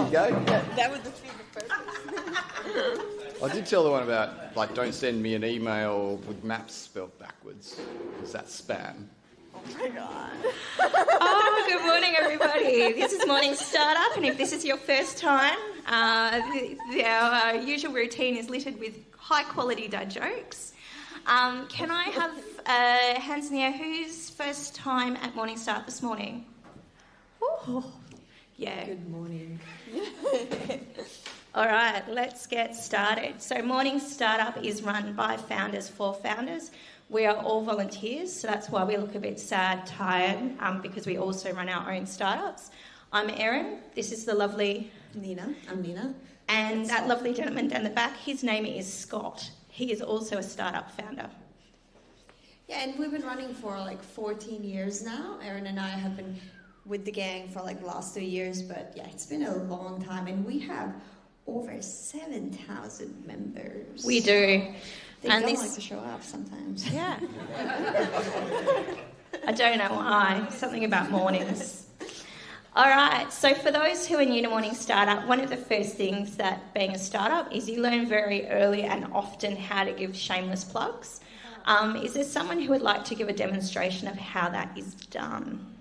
you go. That was the purpose. I did tell the one about, like, don't send me an email with maps spelled backwards, because that's spam. Oh my God. Oh, good morning, everybody. This is Morning Startup, and if this is your first time, our usual routine is littered with high-quality dad jokes. Can I have hands in the air? Who's first time at Morning Start this morning? Ooh. Yeah. Good morning. All right, let's get started. So Morning Startup is run by founders for founders. We are all volunteers, so that's why we look a bit sad, tired, because we also run our own startups. I'm Erin. This is the lovely Nina. I'm Nina. And that lovely gentleman down the back, his name is Scott. He is also a startup founder. Yeah, and we've been running for like 14 years now. Erin and I have been with the gang for like the last 2 years, but yeah, it's been a long time, and we have over 7,000 members. We do. They and don't like to show up sometimes. Yeah. I don't know why. Something about mornings. All right, so for those who are new to Morning Startup, one of the first things that being a startup is you learn very early and often how to give shameless plugs. Is there someone who would like to give a demonstration of how that is done?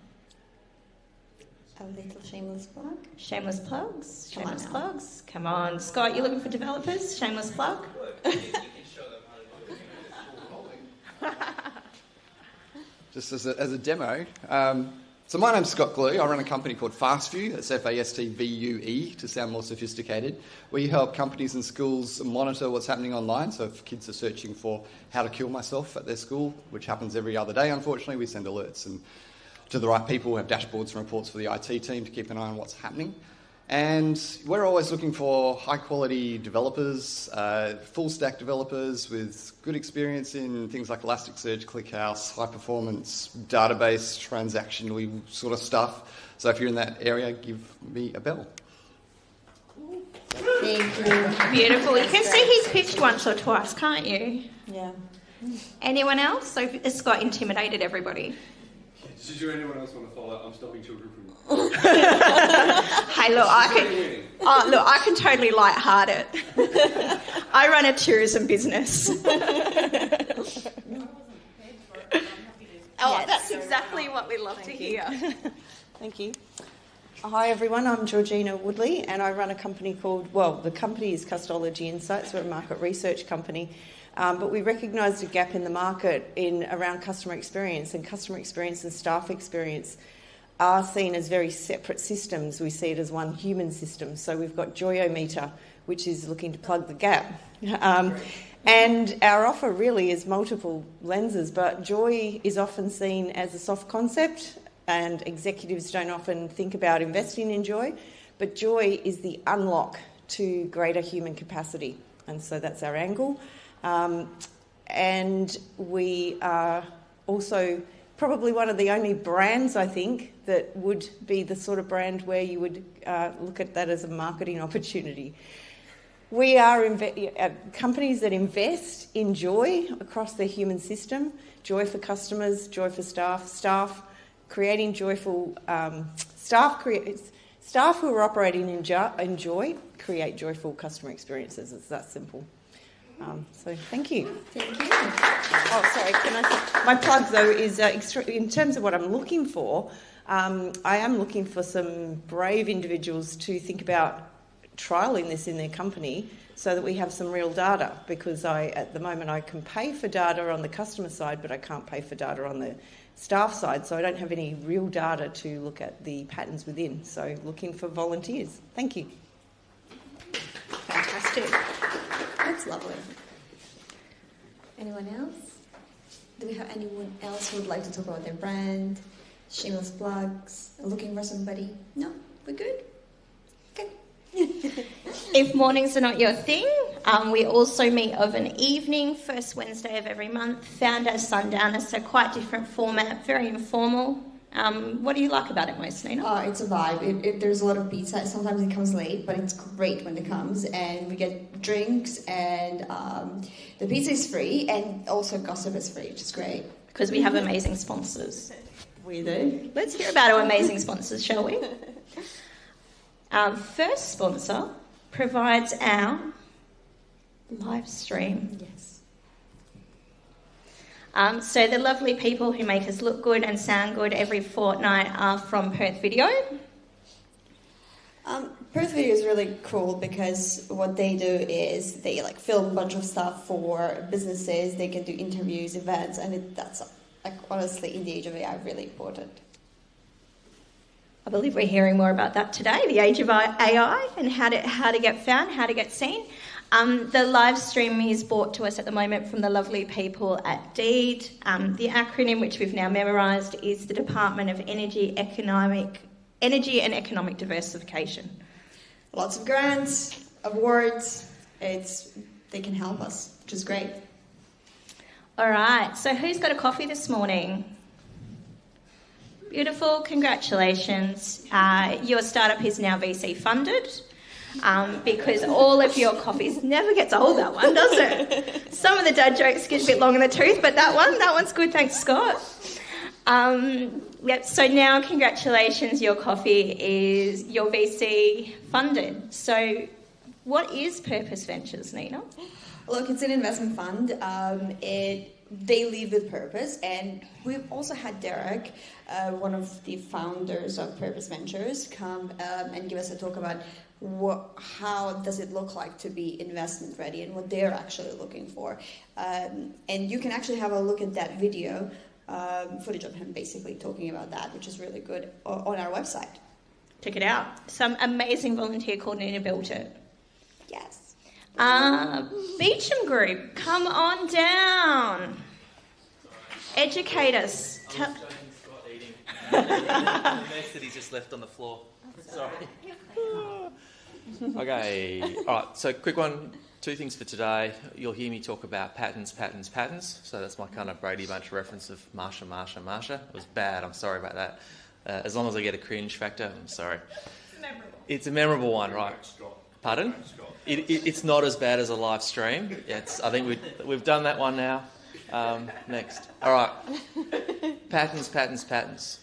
A little shameless plug. Shameless plugs? Shameless plugs? Come on. Scott, you looking for developers? Shameless plug? Just as a demo, so my name's Scott Glue. I run a company called FastVue. That's FASTVUE to sound more sophisticated. We help companies and schools monitor what's happening online. So if kids are searching for how to kill myself at their school, which happens every other day, unfortunately, we send alerts and to the right people. We have dashboards and reports for the IT team to keep an eye on what's happening. And we're always looking for high-quality developers, full-stack developers with good experience in things like Elasticsearch, ClickHouse, high-performance, database, transactional sort of stuff. So if you're in that area, give me a bell. Thank you. Beautiful. You can see he's pitched once or twice, can't you? Yeah. Anyone else? So Scott intimidated everybody. Does anyone else want to follow? I'm stopping children from... Hey, look, I can totally light-heart it. I run a tourism business. That's exactly what we love to hear. Thank you. Hi everyone, I'm Georgina Woodley and I run a company called, the company is Custology Insights. We're a market research company. But we recognised a gap in the market around customer experience, and staff experience are seen as very separate systems. We see it as one human system. So we've got Joyometer, which is looking to plug the gap. And our offer really is multiple lenses, but joy is often seen as a soft concept, and executives don't often think about investing in joy. But joy is the unlock to greater human capacity. And so that's our angle. And we are also probably one of the only brands, I think, that would be the sort of brand where you would look at that as a marketing opportunity. We are companies that invest in joy across the human system, joy for customers, joy for staff creating joyful staff who are operating in joy create joyful customer experiences. It's that simple. So thank you. Thank you. Oh, sorry. Can I say, my plug though is in terms of what I'm looking for. I am looking for some brave individuals to think about trialling this in their company, so that we have some real data. Because at the moment, I can pay for data on the customer side, but I can't pay for data on the staff side. So I don't have any real data to look at the patterns within. So looking for volunteers. Thank you. Fantastic. That's lovely. Anyone else? Do we have anyone else who would like to talk about their brand? Shameless plugs? Looking for somebody? No? We're good? Okay. If mornings are not your thing, we also meet of an evening, first Wednesday of every month, Founders Sundowners, so quite different format, very informal. What do you like about it most, Nina? It's a vibe. There's a lot of pizza. Sometimes it comes late, but it's great when it comes. And we get drinks, and the pizza is free, and also gossip is free, which is great. Because we have amazing sponsors. We do. Let's hear about our amazing sponsors, shall we? Our first sponsor provides our live stream. Yes. So the lovely people who make us look good and sound good every fortnight are from Perth Video. Perth Video is really cool because what they do is they film a bunch of stuff for businesses. They can do interviews, events, and that's honestly in the age of AI really important. I believe we're hearing more about that today, the age of AI and how to get found, how to get seen. The live stream is brought to us at the moment from the lovely people at DEED. The acronym, which we've now memorised, is the Department of Energy and Economic Diversification. Lots of grants, awards. They can help us, which is great. All right, so who's got a coffee this morning? Beautiful, congratulations. Your startup is now VC funded. Because all of your coffees never gets old, that one, does it? Some of the dad jokes get a bit long in the tooth, but that one's good, thanks, Scott. So now, congratulations, your coffee is your VC funded. So what is Purpose Ventures, Nina? Look, it's an investment fund. They lead with purpose, and we've also had Derek, one of the founders of Purpose Ventures, come and give us a talk about how does it look like to be investment ready and what they're actually looking for. And you can actually have a look at that video, footage of him basically talking about that, which is really good, on our website. Check it out. Some amazing volunteer coordinator built it. Yes. Beecham Group, come on down. Educate us. Scott eating. The mess that he just left on the floor. Sorry. Okay, all right, so quick one, 2 things for today. You'll hear me talk about patterns. So that's my kind of Brady Bunch reference of Marsha. It was bad, I'm sorry about that. As long as I get a cringe factor, I'm sorry. It's a memorable one, right? Pardon? It's not as bad as a live stream. I think we've done that one now. Next. All right. Patterns.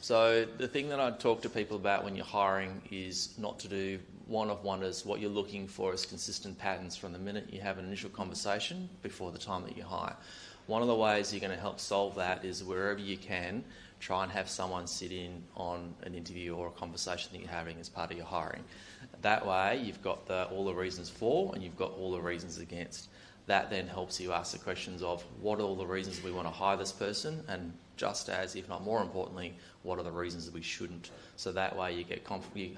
So the thing that I talk to people about when you're hiring is not to do one-of-wonders. What you're looking for is consistent patterns from the minute you have an initial conversation before the time that you hire. One of the ways you're going to help solve that is wherever you can, try and have someone sit in on an interview or a conversation that you're having as part of your hiring. That way, you've got all the reasons for and you've got all the reasons against. That then helps you ask the questions of what are all the reasons we want to hire this person, and just as, if not more importantly, what are the reasons that we shouldn't. So that way you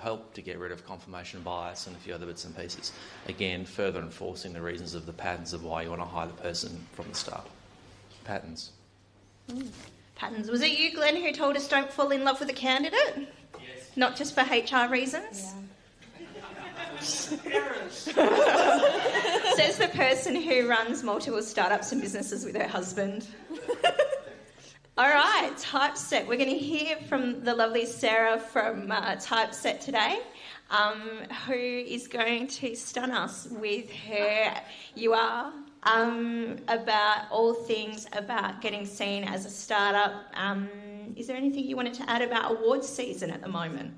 help to get rid of confirmation bias and a few other bits and pieces. Again, further enforcing the reasons of the patterns of why you want to hire the person from the start. Patterns. Patterns. Was it you, Glenn, who told us don't fall in love with a candidate? Yes. Not just for HR reasons? Yeah. Says the person who runs multiple startups and businesses with her husband. All right, Typeset. We're going to hear from the lovely Sarah from Typeset today, who is going to stun us with her about all things about getting seen as a startup. Is there anything you wanted to add about awards season at the moment?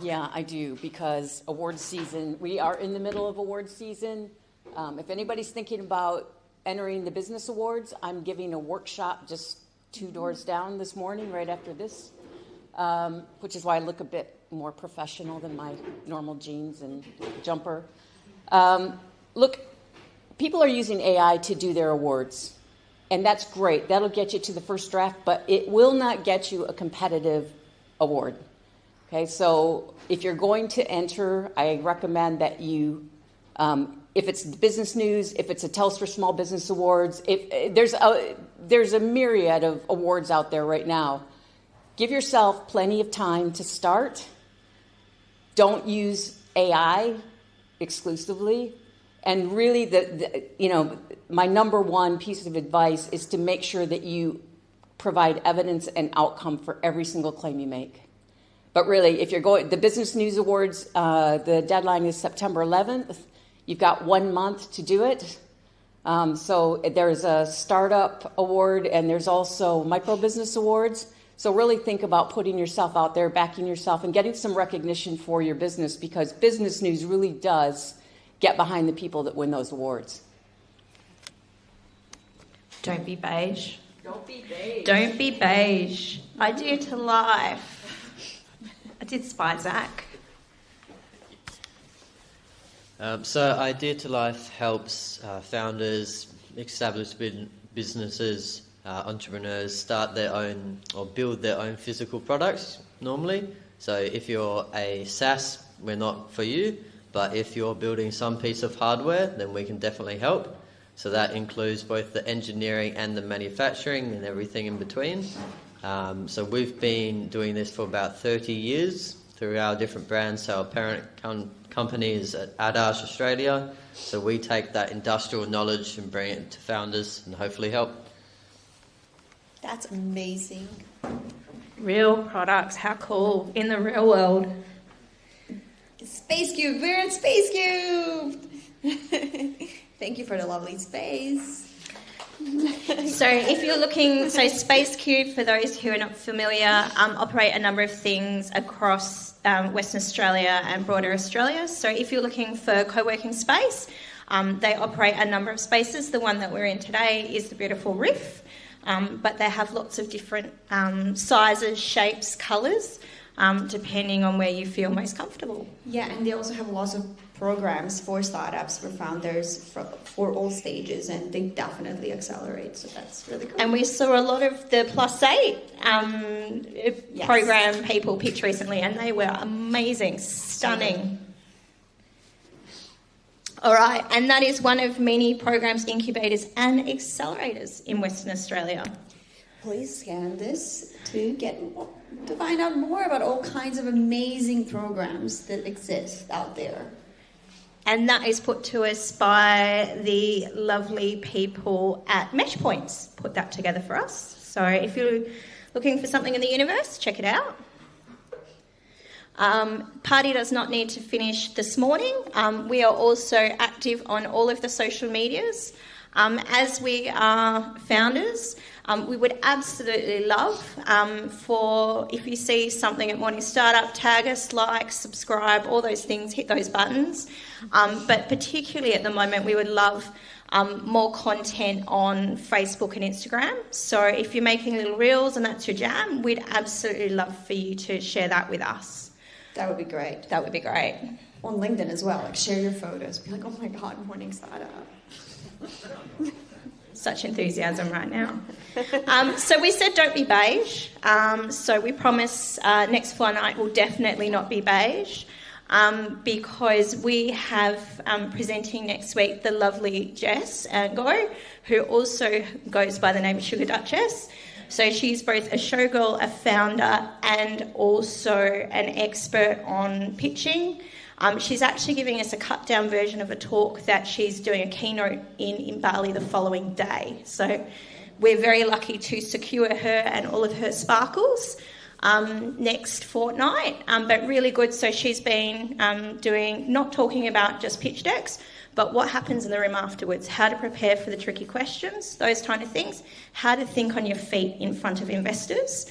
Yeah, I do, because awards season, we are in the middle of awards season. If anybody's thinking about entering the business awards, I'm giving a workshop just 2 doors down this morning, right after this, which is why I look a bit more professional than my normal jeans and jumper. Look, people are using AI to do their awards, and that's great. That'll get you to the first draft, but it will not get you a competitive award. Okay, so if you're going to enter, I recommend that you, if it's business news, if it's a Telstra Small Business Awards, if there's a myriad of awards out there right now. Give yourself plenty of time to start. Don't use AI exclusively. And really, my number one piece of advice is to make sure that you provide evidence and outcome for every single claim you make. But really, if you're going, the Business News Awards, the deadline is September 11th. You've got 1 month to do it. So there's a startup award and there's also micro business awards. So really think about putting yourself out there, backing yourself, and getting some recognition for your business, because business news really does get behind the people that win those awards. Don't be beige. Don't be beige. Don't be beige. Idea to life. I did spy Zach. So Idea to Life helps founders, established businesses, entrepreneurs start their own or build their own physical products normally. So if you're a SaaS, we're not for you, but if you're building some piece of hardware, then we can definitely help. So that includes both the engineering and the manufacturing and everything in between. So we've been doing this for about 30 years through our different brands. So our parent company is at Adash Australia. So we take that industrial knowledge and bring it to founders and hopefully help. That's amazing. Real products, how cool, in the real world. Space Cube, we're in Space Cube. Thank you for the lovely space. So if you're looking, so Space Cube, for those who are not familiar, operate a number of things across Western Australia and broader Australia. So if you're looking for co-working space, they operate a number of spaces. The one that we're in today is the beautiful Riff, but they have lots of different sizes, shapes, colours, depending on where you feel most comfortable. Yeah, and they also have lots of programs for startups, for founders, for all stages, and they definitely accelerate, so that's really cool. And we saw a lot of the +8 program people pitch recently, and they were amazing, stunning. All right, and that is one of many programs, incubators and accelerators in Western Australia. Please scan this to find out more about all kinds of amazing programs that exist out there. And that is put to us by the lovely people at Mesh Points, put that together for us. So if you're looking for something in the universe, check it out. Party does not need to finish this morning. We are also active on all of the social medias. As we are founders, we would absolutely love for, if you see something at Morning Startup, tag us, like, subscribe, all those things, hit those buttons. But particularly at the moment, we would love more content on Facebook and Instagram. So if you're making little reels and that's your jam, we'd absolutely love for you to share that with us. That would be great. That would be great. On LinkedIn as well, like share your photos. Be like, oh my God, Morning Startup. Such enthusiasm right now. So we said don't be beige. So we promise next Fly Night will definitely not be beige, because we have presenting next week the lovely Jess Ango, who also goes by the name of Sugar Duchess. So she's both a showgirl, a founder, and also an expert on pitching. She's actually giving us a cut-down version of a talk that she's doing a keynote in Bali the following day. So we're very lucky to secure her and all of her sparkles next fortnight, but really good. So she's been not talking about just pitch decks, but what happens in the room afterwards, how to prepare for the tricky questions, those kind of things, how to think on your feet in front of investors.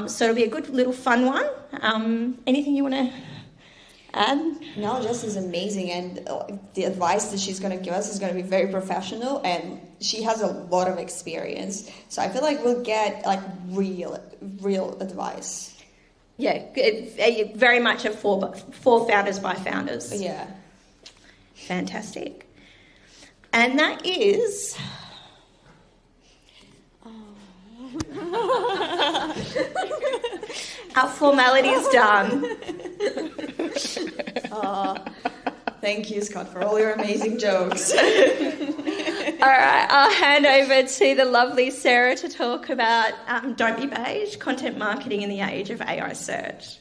So it'll be a good little fun one. Anything you want to add? No, Jess is amazing, and the advice that she's going to give us is going to be very professional, and she has a lot of experience. So I feel like we'll get like real advice. Yeah, very much a for founders by founders. Yeah. Fantastic. And that is... our formality is done. Thank you, Scott, for all your amazing jokes. All right, I'll hand over to the lovely Sarah to talk about Don't Be Beige, content marketing in the age of AI search.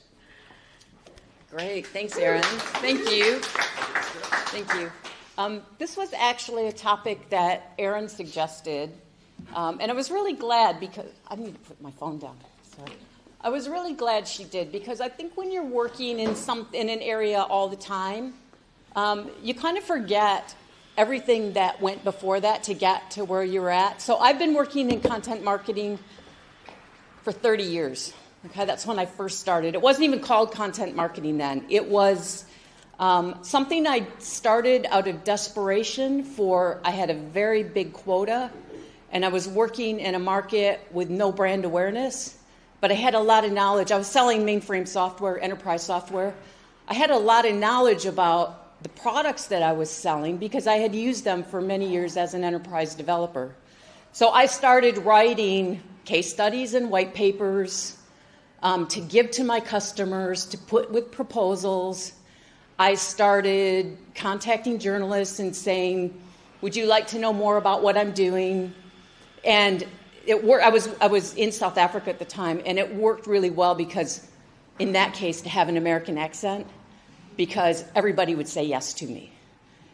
Great. Thanks, Erin. Thank you. Thank you. This was actually a topic that Erin suggested, and I was really glad because I need to put my phone down. Sorry. I was really glad she did, because I think when you're working in an area all the time, you kind of forget everything that went before that to get to where you're at. So I've been working in content marketing for 30 years. Okay, that's when I first started. It wasn't even called content marketing then. It was something I started out of desperation for. I had a very big quota, and I was working in a market with no brand awareness, but I had a lot of knowledge. I was selling mainframe software, enterprise software. I had a lot of knowledge about the products that I was selling because I had used them for many years as an enterprise developer. So I started writing case studies and white papers to give to my customers, to put with proposals. I started contacting journalists and saying, would you like to know more about what I'm doing? And it worked. I was in South Africa at the time, and it worked really well because in that case to have an American accent, because everybody would say yes to me.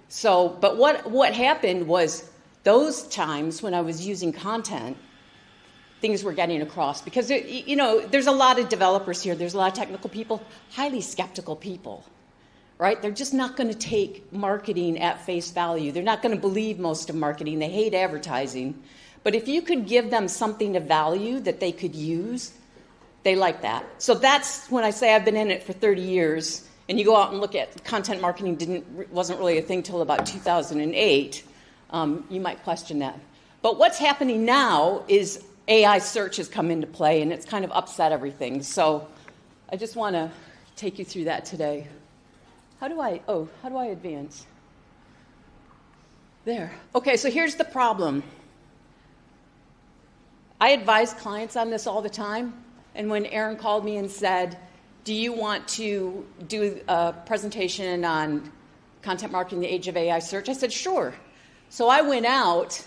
So, but what happened was those times when I was using content, things were getting across, because there's a lot of developers here, there's a lot of technical people, highly skeptical people, right? They're just not going to take marketing at face value. They're not going to believe most of marketing. They hate advertising. But if you could give them something of value that they could use, they like that. So that's when I say I've been in it for 30 years, and you go out and look at content marketing wasn't really a thing till about 2008. You might question that. But what's happening now is AI search has come into play, and it's kind of upset everything. So I just want to take you through that today. How do I advance? There. Okay, so here's the problem. I advise clients on this all the time, and when Aaron called me and said, do you want to do a presentation on content marketing in the age of AI search? I said, sure. So I went out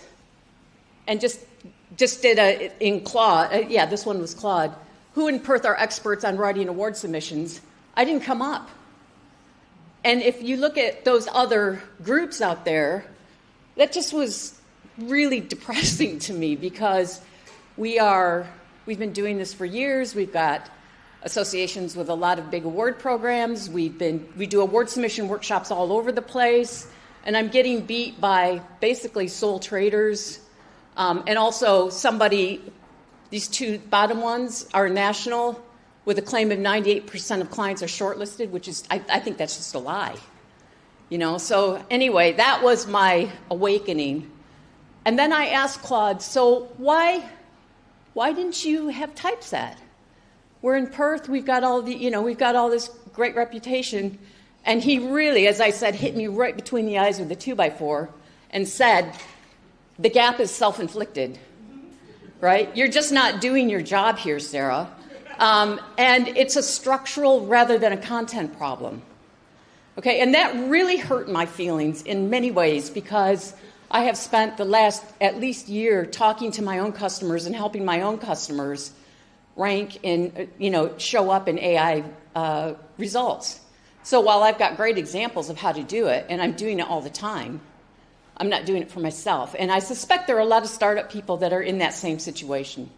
and just did in Claude, this one was Claude, who in Perth are experts on writing award submissions. I didn't come up. And if you look at those other groups out there, that just was really depressing to me, because we've been doing this for years. We've got associations with a lot of big award programs. We do award submission workshops all over the place. And I'm getting beat by basically sole traders. And also these two bottom ones are national, with a claim of 98% of clients are shortlisted, which is, I think that's just a lie. So anyway, that was my awakening. And then I asked Claude, so why didn't you have typeset? We're in Perth, we've got all this great reputation. And he really, as I said, hit me right between the eyes with a 2x4 and said, the gap is self-inflicted, right? You're just not doing your job here, Sarah. And it's a structural rather than a content problem. Okay, and that really hurt my feelings in many ways, because I have spent the last at least year talking to my own customers and helping my own customers rank in, show up in AI results. So while I've got great examples of how to do it, and I'm doing it all the time, I'm not doing it for myself. And I suspect there are a lot of startup people that are in that same situation.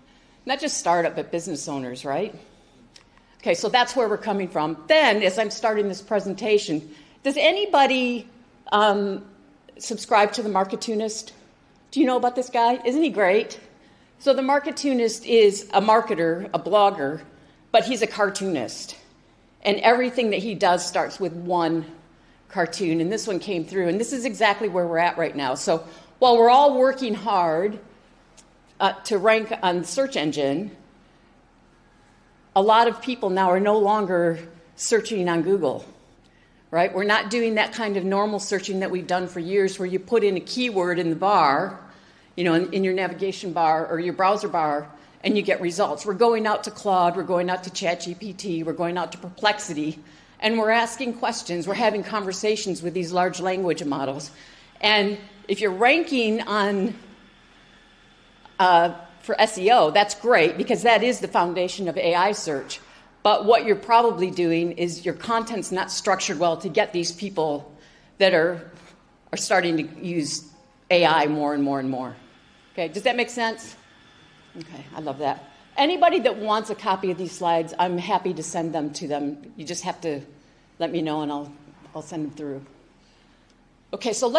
Not just startup, but business owners, right? Okay, so that's where we're coming from. Then, as I'm starting this presentation, does anybody subscribe to the Marketunist? Do you know about this guy? Isn't he great? So the Marketunist is a marketer, a blogger, but he's a cartoonist. And everything that he does starts with one cartoon, and this one came through, and this is exactly where we're at right now. So while we're all working hard to rank on search engine, a lot of people now are no longer searching on Google, right? We're not doing that kind of normal searching that we've done for years, where you put in a keyword in the bar, in your navigation bar or your browser bar, and you get results. We're going out to Claude, we're going out to ChatGPT, we're going out to Perplexity, and we're asking questions. We're having conversations with these large language models. And if you're ranking on for SEO, that's great, because that is the foundation of AI search. But what you're probably doing is your content's not structured well to get these people that are starting to use AI more and more and more. Okay, does that make sense? Okay, I love that. Anybody that wants a copy of these slides, I'm happy to send them to them. You just have to let me know, and I'll send them through. Okay, so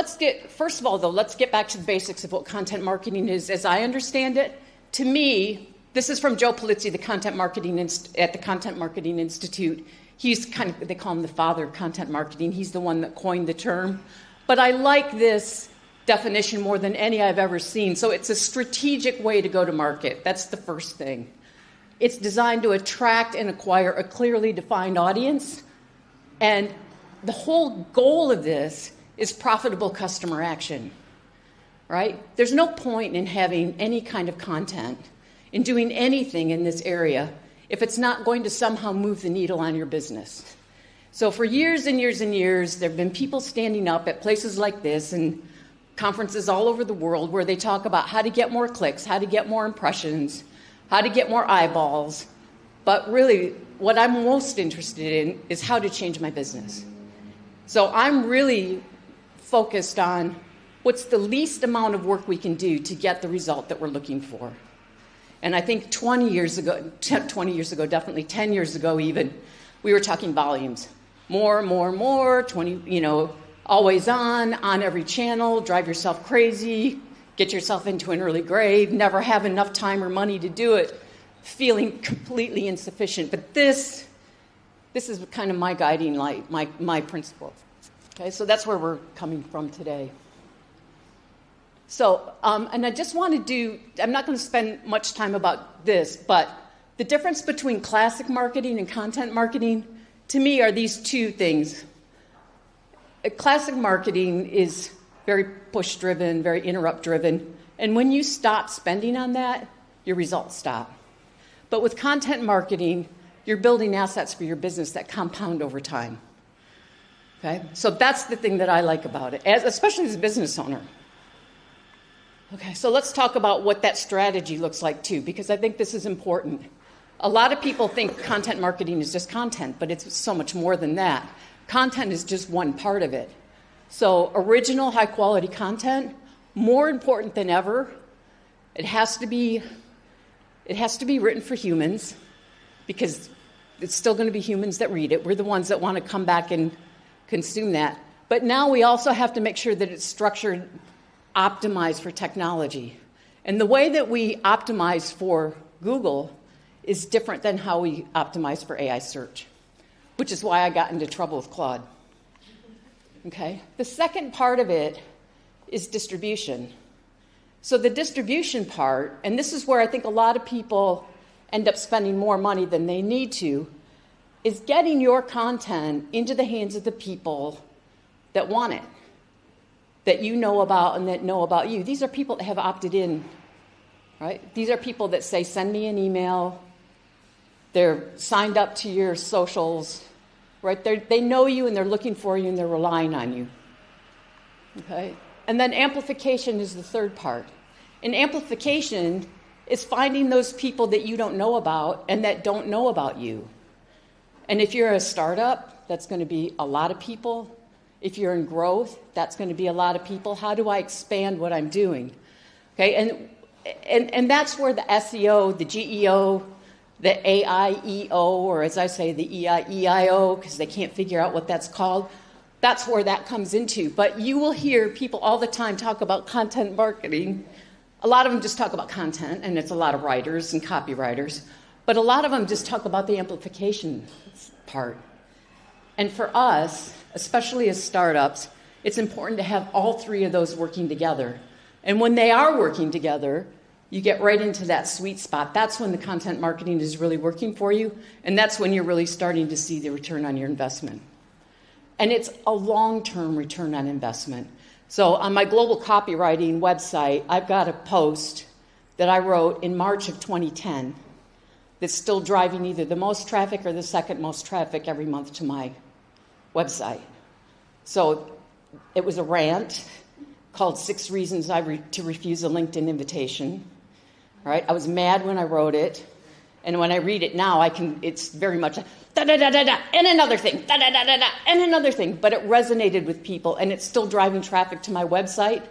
first of all, though, let's get back to the basics of what content marketing is as I understand it. To me, This is from Joe Polizzi, at the Content Marketing Institute. He's they call him the father of content marketing. He's the one that coined the term. But I like this definition more than any I've ever seen. So it's a strategic way to go to market. That's the first thing. It's designed to attract and acquire a clearly defined audience. And the whole goal of this is profitable customer action, right? There's no point in having any kind of content, in doing anything in this area, if it's not going to somehow move the needle on your business. So for years and years and years, there have been people standing up at places like this and conferences all over the world where they talk about how to get more clicks, how to get more impressions, how to get more eyeballs. But really, what I'm most interested in is how to change my business. So I'm really focused on what's the least amount of work we can do to get the result that we're looking for. And I think 20 years ago, definitely 10 years ago even, we were talking volumes. More, 20, always on every channel, drive yourself crazy, get yourself into an early grave, never have enough time or money to do it, feeling completely insufficient. But this is kind of my guiding light, my principle. Okay, so that's where we're coming from today. So, and I just want to I'm not going to spend much time about this, but the difference between classic marketing and content marketing, to me, are these two things. Classic marketing is very push-driven, very interrupt-driven, and when you stop spending on that, your results stop. But with content marketing, you're building assets for your business that compound over time. Okay, so that's the thing that I like about it, especially as a business owner. Okay, so let's talk about what that strategy looks like too, because I think this is important. A lot of people think content marketing is just content, but it's so much more than that. Content is just one part of it. So original, high-quality content, more important than ever. It has to be written for humans, because it's still going to be humans that read it. We're the ones that want to come back and consume that. But now we also have to make sure that it's structured, optimized for technology. And the way that we optimize for Google is different than how we optimize for AI search, which is why I got into trouble with Claude. Okay? The second part of it is distribution. So the distribution part, and this is where I think a lot of people end up spending more money than they need to, is getting your content into the hands of the people that want it, that you know about and that know about you. These are people that have opted in, right? These are people that say, send me an email. They're signed up to your socials, right? They know you and they're looking for you and they're relying on you, okay? And then amplification is the third part. And amplification is finding those people that you don't know about and that don't know about you. And if you're a startup, that's going to be a lot of people. If you're in growth, that's going to be a lot of people. How do I expand what I'm doing? Okay, and that's where the SEO, the GEO, the AIEO, or as I say, the EIEIO, because they can't figure out what that's called, that's where that comes into. But you will hear people all the time talk about content marketing. A lot of them just talk about content, and it's a lot of writers and copywriters. But a lot of them just talk about the amplification part. And for us, especially as startups, it's important to have all three of those working together. And when they are working together, you get right into that sweet spot. That's when the content marketing is really working for you, and that's when you're really starting to see the return on your investment. And it's a long-term return on investment. So on my global copywriting website, I've got a post that I wrote in March of 2010 that's still driving either the most traffic or the second most traffic every month to my website. So it was a rant called 6 Reasons to Refuse a LinkedIn Invitation. Right? I was mad when I wrote it, and when I read it now, it's very much da-da-da-da-da, and another thing, da-da-da-da-da, and another thing, but it resonated with people, and it's still driving traffic to my website.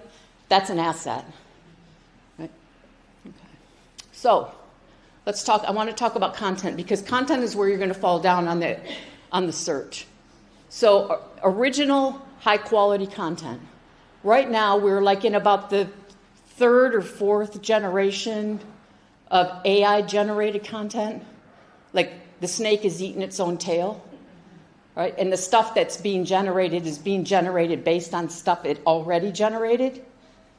That's an asset. Right? Okay. So I want to talk about content, because content is where you're going to fall down on the search. So original, high-quality content. Right now, we're like in about the 3rd or 4th generation of AI-generated content, like the snake is eating its own tail, right? And the stuff that's being generated is being generated based on stuff it already generated.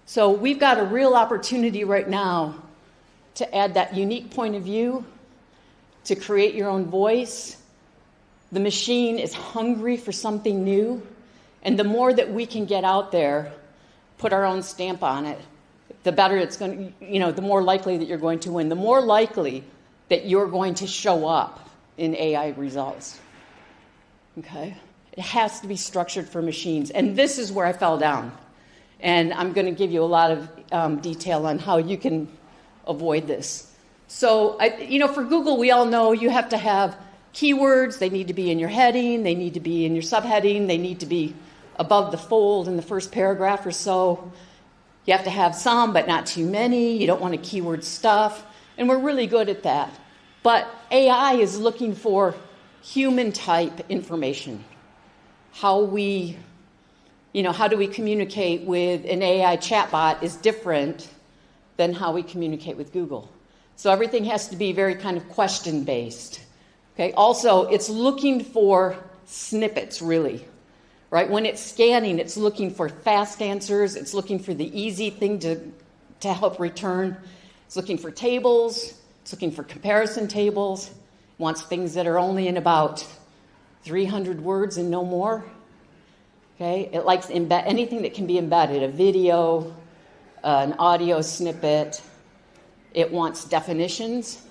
So we've got a real opportunity right now to add that unique point of view, to create your own voice. The machine is hungry for something new, and the more that we can get out there, put our own stamp on it, the better it's going to, the more likely that you're going to win, the more likely that you're going to show up in AI results. Okay? It has to be structured for machines, and this is where I fell down. And I'm going to give you a lot of detail on how you can avoid this. So, for Google, we all know you have to have keywords. They need to be in your heading. They need to be in your subheading. They need to be above the fold in the first paragraph or so. You have to have some, but not too many. You don't want to keyword stuff. And we're really good at that. But AI is looking for human-type information. How do we communicate with an AI chatbot is different than how we communicate with Google. So everything has to be very kind of question-based. Okay. Also, it's looking for snippets, really. Right? When it's scanning, it's looking for fast answers. It's looking for the easy thing to help return. It's looking for tables. It's looking for comparison tables. It wants things that are only in about 300 words and no more. Okay? It likes anything that can be embedded, a video, an audio snippet. It wants definitions,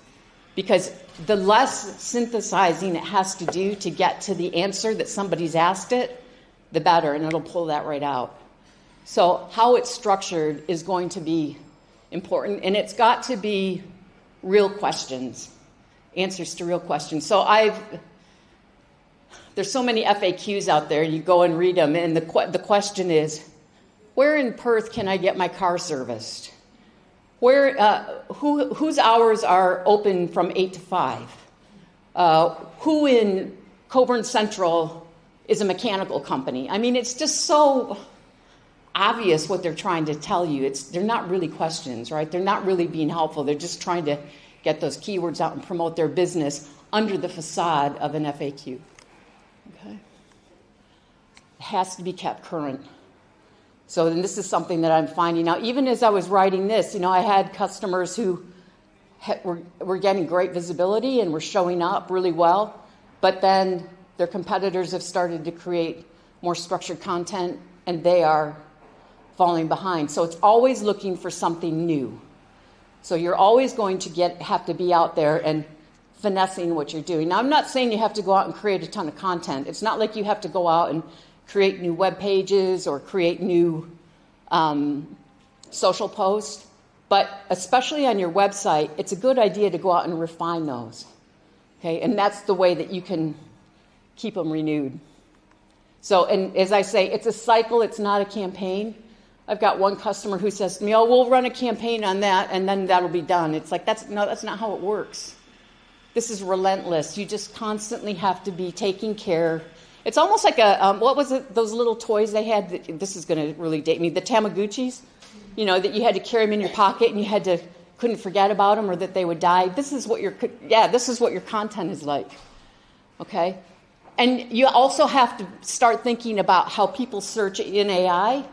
because the less synthesizing it has to do to get to the answer that somebody's asked it, the better, and it'll pull that right out. So how it's structured is going to be important, and it's got to be real questions, answers to real questions. So there's so many FAQs out there, you go and read them, and the question is, where in Perth can I get my car serviced? Whose hours are open from 8 to 5? Who in Coburn Central is a mechanical company? I mean, it's just so obvious what they're trying to tell you. They're not really questions, right? They're not really being helpful. They're just trying to get those keywords out and promote their business under the facade of an FAQ. Okay? It has to be kept current. So then this is something that I'm finding out. Even as I was writing this, I had customers who were getting great visibility and were showing up really well, but then their competitors have started to create more structured content, and they are falling behind. So it's always looking for something new. So you're always going to have to be out there and finessing what you're doing. Now, I'm not saying you have to go out and create a ton of content. It's not like you have to go out and create new web pages or create new social posts. But especially on your website, it's a good idea to go out and refine those. Okay, and that's the way that you can keep them renewed. So, and as I say, it's a cycle, it's not a campaign. I've got one customer who says to me, we'll run a campaign on that, and then that'll be done. It's like, that's not how it works. This is relentless. You just constantly have to be taking care. It's almost like what was it, those little toys they had? This is going to really date me. The Tamagotchis, that you had to carry them in your pocket and you couldn't forget about them or that they would die. This is what your content is like, okay? And you also have to start thinking about how people search in AI.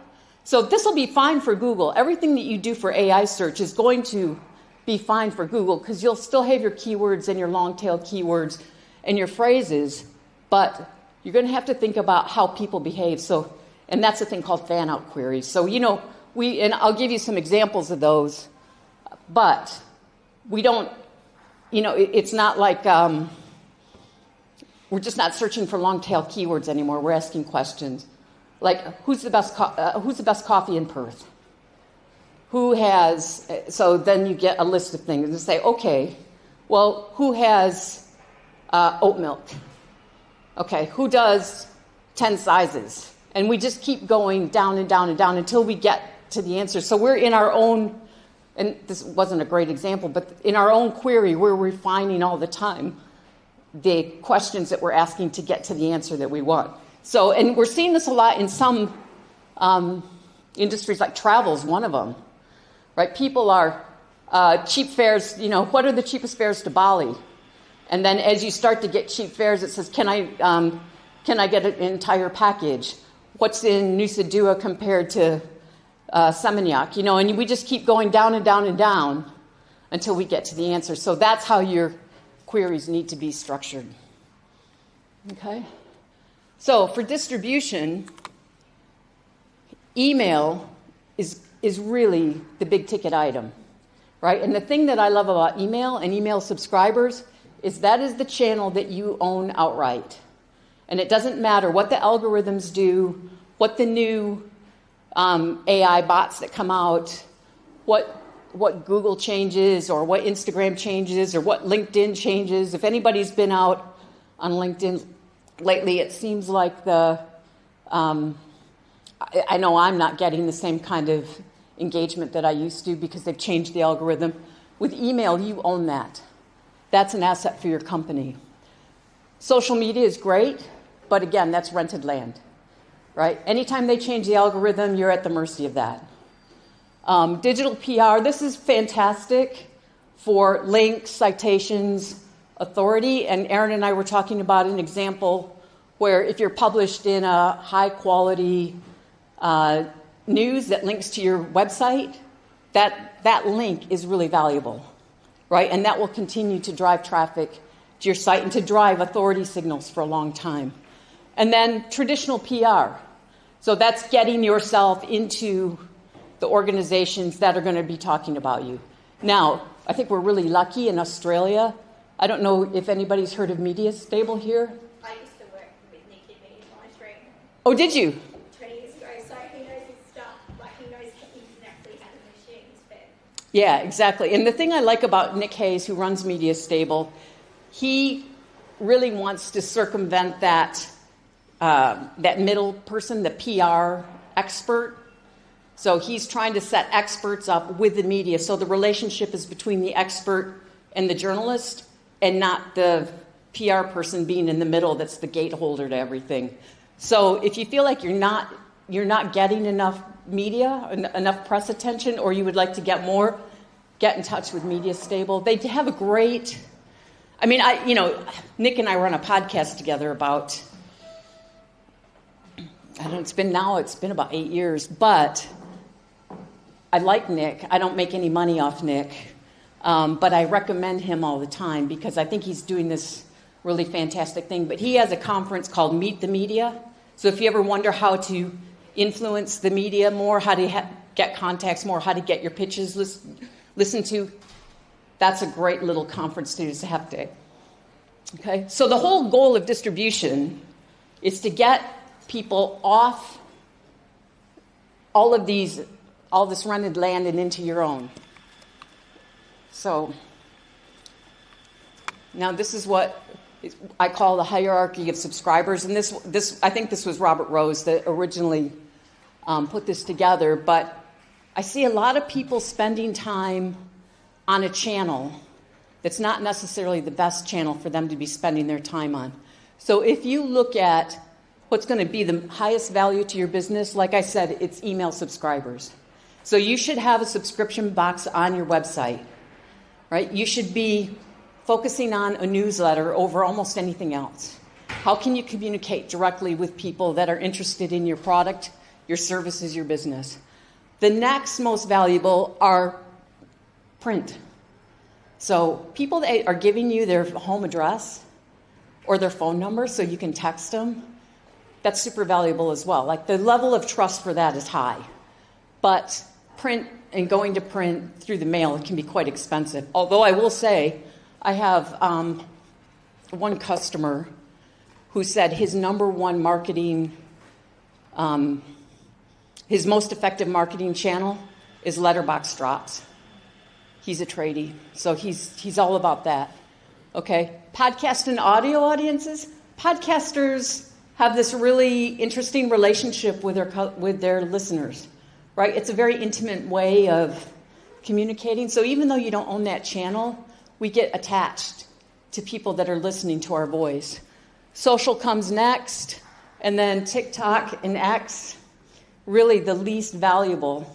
So this will be fine for Google. Everything that you do for AI search is going to be fine for Google because you'll still have your keywords and your long-tail keywords and your phrases, but you're going to have to think about how people behave. So, and that's a thing called fan-out queries. So, and I'll give you some examples of those, but we don't, it's not like we're just not searching for long-tail keywords anymore. We're asking questions like, who's the best coffee in Perth? So then you get a list of things and say, okay, well, who has oat milk? Okay, who does 10 sizes? And we just keep going down and down and down until we get to the answer. So we're in our own, and this wasn't a great example, but in our own query, we're refining all the time the questions that we're asking to get to the answer that we want. So, and we're seeing this a lot in some industries, like travel is one of them, right? People are cheap fares, what are the cheapest fares to Bali? And then as you start to get cheap fares, it says, can I get an entire package? What's in Nusa Dua compared to Seminyak? And we just keep going down and down and down until we get to the answer. So that's how your queries need to be structured. Okay? So for distribution, email is really the big ticket item, right? And the thing that I love about email and email subscribers is that is the channel that you own outright. And it doesn't matter what the algorithms do, what the new AI bots that come out, what Google changes or what Instagram changes or what LinkedIn changes. If anybody's been out on LinkedIn lately, it seems like I know I'm not getting the same kind of engagement that I used to because they've changed the algorithm. With email, you own that. That's an asset for your company. Social media is great, but again, that's rented land, right? Anytime they change the algorithm, you're at the mercy of that. Digital PR, this is fantastic for links, citations, authority. And Aaron and I were talking about an example where if you're published in a high-quality news that links to your website, that link is really valuable, right? And that will continue to drive traffic to your site and to drive authority signals for a long time. And then traditional PR. So that's getting yourself into the organizations that are going to be talking about you. Now, I think we're really lucky in Australia. I don't know if anybody's heard of Media Stable here. I used to work with Nick in media monitoring Oh, did you? 20 years ago, so he knows his stuff. Like, he knows exactly how the machine's fed. Yeah, exactly. And the thing I like about Nick Hayes, who runs Media Stable, he really wants to circumvent that middle person, the PR expert. So he's trying to set experts up with the media. So the relationship is between the expert and the journalist and not the PR person being in the middle that's the gateholder to everything. So if you feel like you're not getting enough media, enough press attention, or you would like to get more, get in touch with Media Stable. They have a great, Nick and I were on a podcast together about, it's been about 8 years, but I like Nick. I don't make any money off Nick, but I recommend him all the time because I think he's doing this really fantastic thing. But he has a conference called Meet the Media. So if you ever wonder how to influence the media more, how to get contacts more, how to get your pitches listened to, that's a great little conference to just have to. Okay, so the whole goal of distribution is to get people off all this rented land and into your own. So now this is what I call the hierarchy of subscribers, and this I think this was Robert Rose that originally put this together. But I see a lot of people spending time on a channel that's not necessarily the best channel for them to be spending their time on. So if you look at what's going to be the highest value to your business, like I said, it's email subscribers. So you should have a subscription box on your website, right? You should be focusing on a newsletter over almost anything else. How can you communicate directly with people that are interested in your product, your services, your business? The next most valuable are print. So people that are giving you their home address or their phone number so you can text them, that's super valuable as well. Like the level of trust for that is high. But print and going to print through the mail can be quite expensive. Although I will say, I have one customer who said his number one marketing, his most effective marketing channel is letterbox drops. He's a tradie, so he's all about that. Okay, podcast and audio audiences. Podcasters have this really interesting relationship with their listeners, right? It's a very intimate way of communicating. So even though you don't own that channel, we get attached to people that are listening to our voice. Social comes next, and then TikTok and X, really the least valuable.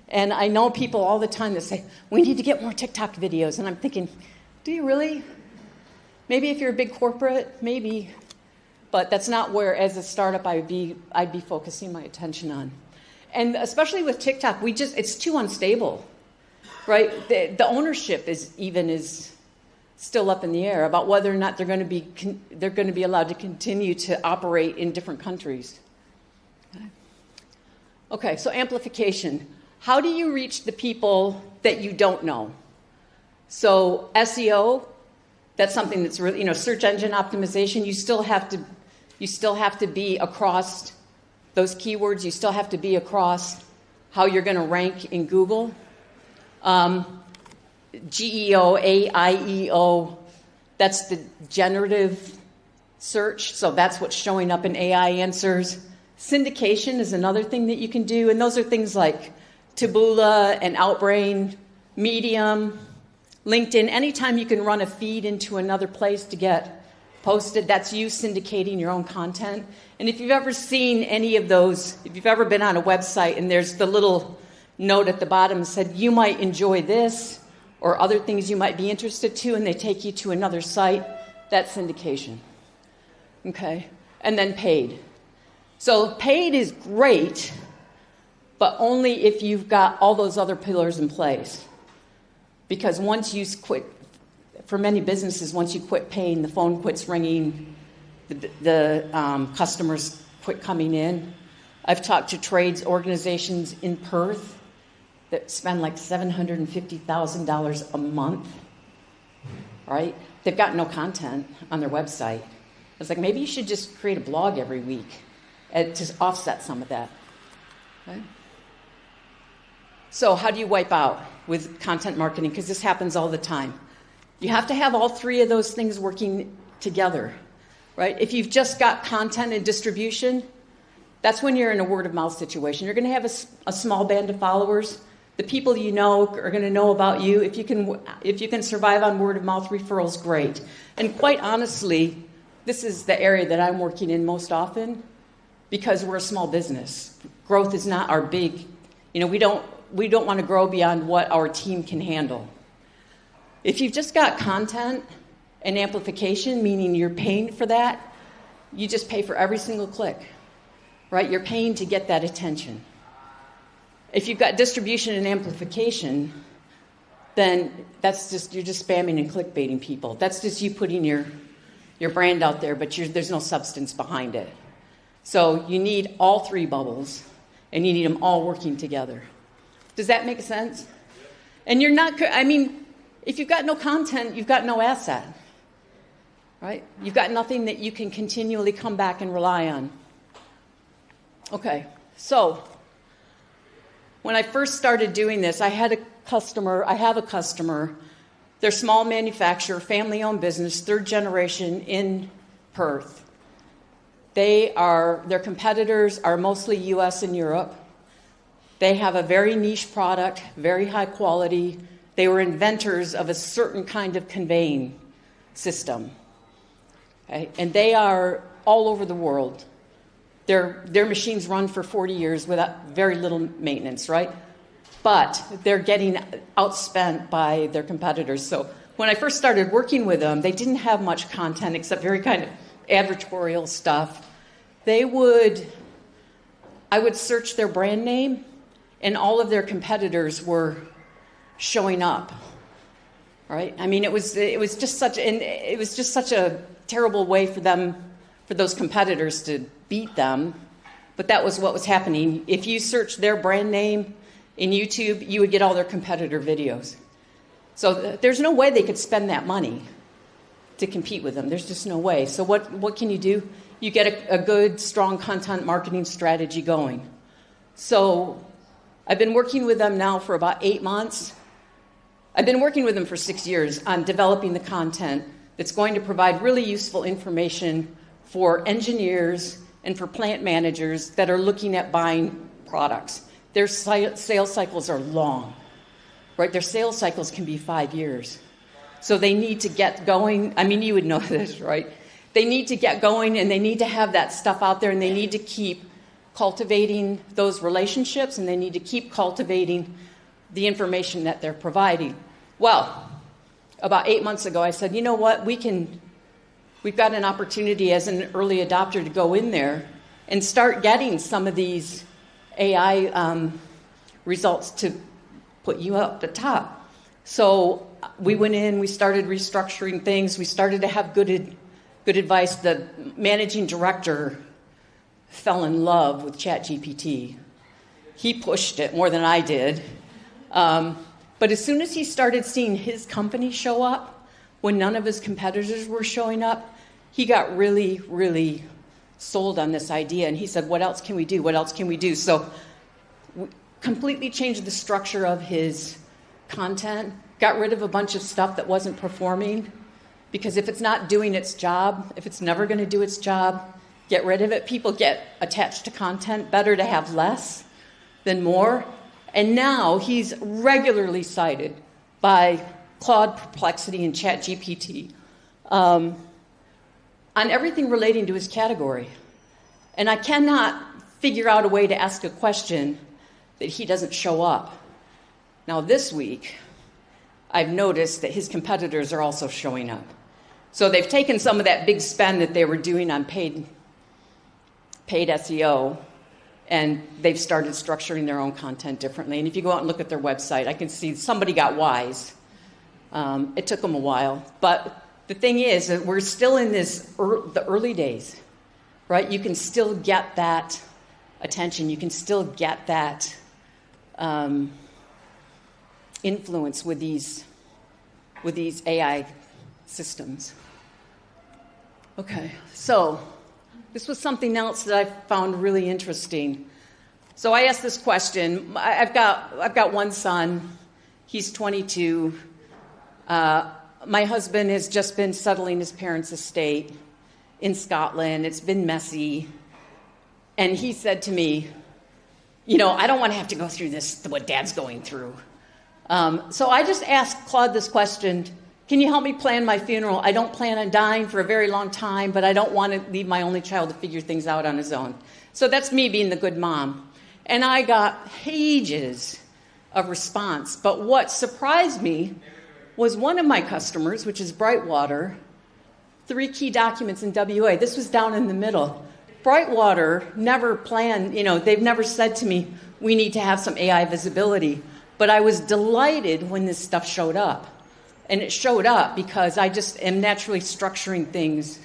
And I know people all the time that say, we need to get more TikTok videos. And I'm thinking, do you really? Maybe if you're a big corporate, maybe. But that's not where, as a startup, I'd be focusing my attention on. And especially with TikTok, it's too unstable, right? The ownership is still up in the air about whether or not they're going to be allowed to continue to operate in different countries. Okay, so amplification. How do you reach the people that you don't know? So SEO, that's something that's really, search engine optimization. You still have to be across those keywords. You still have to be across how you're going to rank in Google. GEO, AIEO, that's the generative search. So that's what's showing up in AI answers. Syndication is another thing that you can do. And those are things like Taboola and Outbrain, Medium, LinkedIn. Anytime you can run a feed into another place to get posted, that's you syndicating your own content. And if you've ever seen any of those, if you've ever been on a website and there's the little note at the bottom that said, you might enjoy this or other things you might be interested to, and they take you to another site, that's syndication. Okay? And then paid. So paid is great, but only if you've got all those other pillars in place. Because once you quit, for many businesses, once you quit paying, the phone quits ringing, the customers quit coming in. I've talked to trades organizations in Perth that spend like $750,000 a month, right? They've got no content on their website. It's like, maybe you should just create a blog every week to offset some of that. Okay? So how do you wipe out with content marketing? Because this happens all the time. You have to have all three of those things working together, right? If you've just got content and distribution, that's when you're in a word-of-mouth situation. You're going to have a small band of followers. The people you know are going to know about you. If you can survive on word-of-mouth referrals, great. And quite honestly, this is the area that I'm working in most often because we're a small business. Growth is not our big, we don't want to grow beyond what our team can handle. If you've just got content and amplification, meaning you're paying for that, you just pay for every single click, right? You're paying to get that attention. If you've got distribution and amplification, then you're just spamming and clickbaiting people. That's just you putting your brand out there, but there's no substance behind it. So you need all three bubbles, and you need them all working together. Does that make sense? And if you've got no content, you've got no asset, right? You've got nothing that you can continually come back and rely on. Okay, so when I first started doing this, I have a customer, they're small manufacturer, family-owned business, third generation in Perth. Their competitors are mostly US and Europe. They have a very niche product, very high quality. They were inventors of a certain kind of conveying system. Okay? And they are all over the world. Their machines run for 40 years without very little maintenance, right? But they're getting outspent by their competitors. So when I first started working with them, they didn't have much content except very kind of advertorial stuff. I would search their brand name, and all of their competitors were showing up, right? I mean, it was just such a terrible way for those competitors to beat them, but that was what was happening. If you searched their brand name in YouTube, you would get all their competitor videos. So there's no way they could spend that money to compete with them. There's just no way. So what can you do? You get a good, strong content marketing strategy going. So I've been working with them now for about 8 months. I've been working with them for 6 years on developing the content that's going to provide really useful information for engineers and for plant managers that are looking at buying products. Their sales cycles are long, right? Their sales cycles can be 5 years. So they need to get going. I mean, you would know this, right? They need to get going, and they need to have that stuff out there, and they need to keep cultivating those relationships, and they need to keep cultivating the information that they're providing. Well, about 8 months ago, I said, you know what, we've got an opportunity as an early adopter to go in there and start getting some of these AI results to put you up the top. So we went in, we started restructuring things, we started to have good advice. The managing director fell in love with ChatGPT. He pushed it more than I did. But as soon as he started seeing his company show up, when none of his competitors were showing up, he got really, really sold on this idea. And he said, what else can we do? What else can we do? So we completely changed the structure of his content, got rid of a bunch of stuff that wasn't performing. Because if it's not doing its job, if it's never going to do its job, get rid of it. People get attached to content. Better to have less than more. And now he's regularly cited by Claude, Perplexity, and ChatGPT on everything relating to his category. And I cannot figure out a way to ask a question that he doesn't show up. Now this week, I've noticed that his competitors are also showing up. So they've taken some of that big spend that they were doing on paid SEO, and they've started structuring their own content differently. And if you go out and look at their website, I can see somebody got wise. It took them a while. But the thing is that we're still in the early days, right? You can still get that attention. You can still get that influence with these AI systems. Okay, so this was something else that I found really interesting. So I asked this question. I've got one son. He's 22. My husband has just been settling his parents' estate in Scotland. It's been messy. And he said to me, you know, I don't want to have to go through this, what Dad's going through. So I just asked Claude this question, can you help me plan my funeral? I don't plan on dying for a very long time, but I don't want to leave my only child to figure things out on his own. So that's me being the good mom. And I got pages of response. But what surprised me was one of my customers, which is Brightwater, 3 key documents in WA. This was down in the middle. Brightwater never planned, they've never said to me, we need to have some AI visibility. But I was delighted when this stuff showed up. And it showed up because I just am naturally structuring things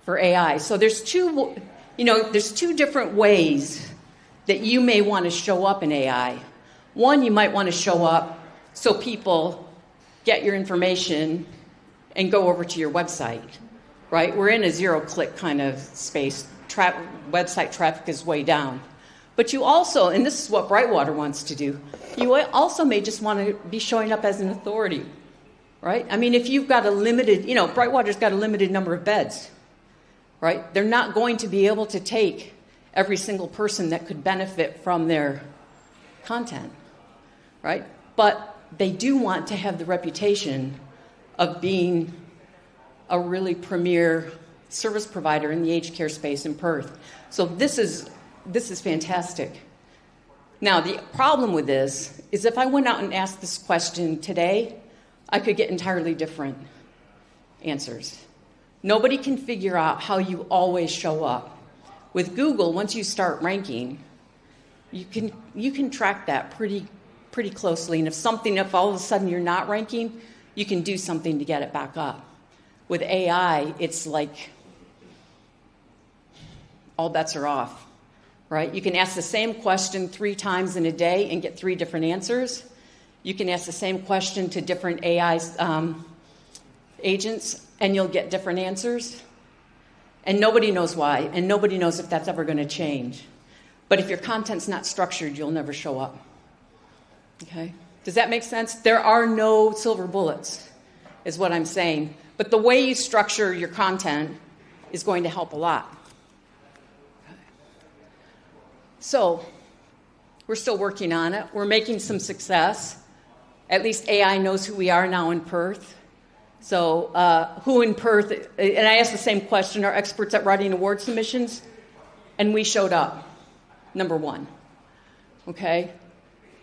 for AI. So there's two different ways that you may want to show up in AI. One, you might want to show up so people get your information and go over to your website, right? We're in a zero-click kind of space. Website traffic is way down. But you also, and this is what Brightwater wants to do, you also may just want to be showing up as an authority, right? I mean, if you've got a limited, Brightwater's got a limited number of beds, right? They're not going to be able to take every single person that could benefit from their content, right? But they do want to have the reputation of being a really premier service provider in the aged care space in Perth. So this is fantastic. Now, the problem with this is if I went out and asked this question today, I could get entirely different answers. Nobody can figure out how you always show up. With Google, once you start ranking, you can track that pretty closely. And if all of a sudden you're not ranking, you can do something to get it back up. With AI, it's like all bets are off, right? You can ask the same question 3 times in a day and get 3 different answers. You can ask the same question to different AI agents, and you'll get different answers. And nobody knows why, and nobody knows if that's ever going to change. But if your content's not structured, you'll never show up. Okay? Does that make sense? There are no silver bullets, is what I'm saying. But the way you structure your content is going to help a lot. Okay. So, we're still working on it. We're making some success. At least AI knows who we are now in Perth. So who in Perth, and I asked the same question, are experts at writing award submissions? And we showed up. number one. Okay?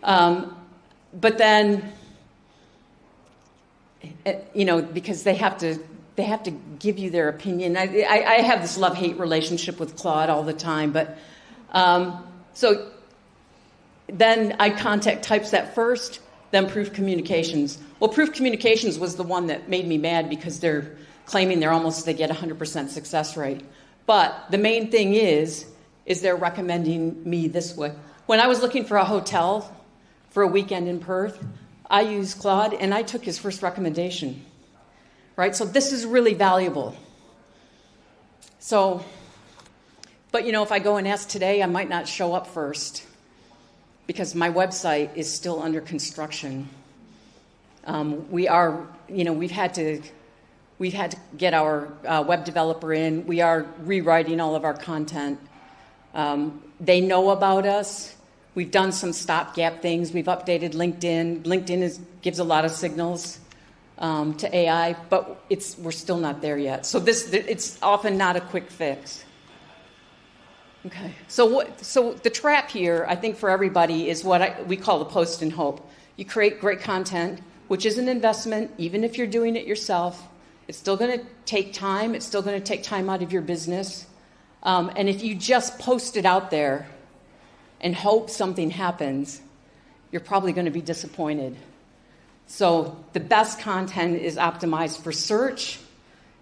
But then, because they have to give you their opinion. I have this love-hate relationship with Claude all the time, but so then iContact types that first, then Proof Communications. Well, Proof Communications was the one that made me mad because they're claiming they get 100% success rate. But the main thing is they're recommending me this way. When I was looking for a hotel for a weekend in Perth, I used Claude, and I took his first recommendation. Right? So this is really valuable. So, but if I go and ask today, I might not show up first because my website is still under construction. We've had to get our web developer in. We are rewriting all of our content. They know about us. We've done some stopgap things. We've updated LinkedIn. LinkedIn gives a lot of signals to AI, but we're still not there yet. So it's often not a quick fix. Okay. So the trap here, I think, for everybody is what we call the post and hope. You create great content, which is an investment, even if you're doing it yourself. It's still going to take time. It's still going to take time out of your business. And if you just post it out there and hope something happens, you're probably going to be disappointed. So the best content is optimized for search,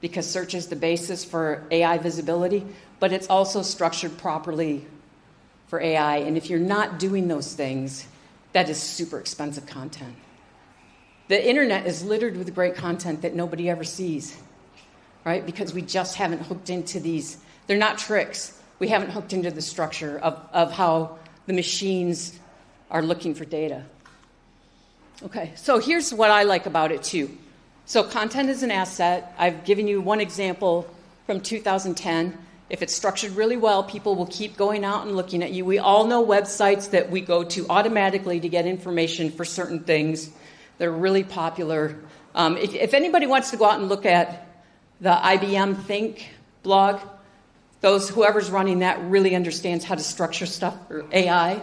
because search is the basis for AI visibility, but it's also structured properly for AI. And if you're not doing those things, that is super expensive content. The internet is littered with great content that nobody ever sees, right? Because we just haven't hooked into these. They're not tricks. We haven't hooked into the structure of how the machines are looking for data. Okay, so here's what I like about it too. So content is an asset. I've given you one example from 2010. If it's structured really well, people will keep going out and looking at you. We all know websites that we go to automatically to get information for certain things. They're really popular. If anybody wants to go out and look at the IBM Think blog, whoever's running that really understands how to structure stuff for AI.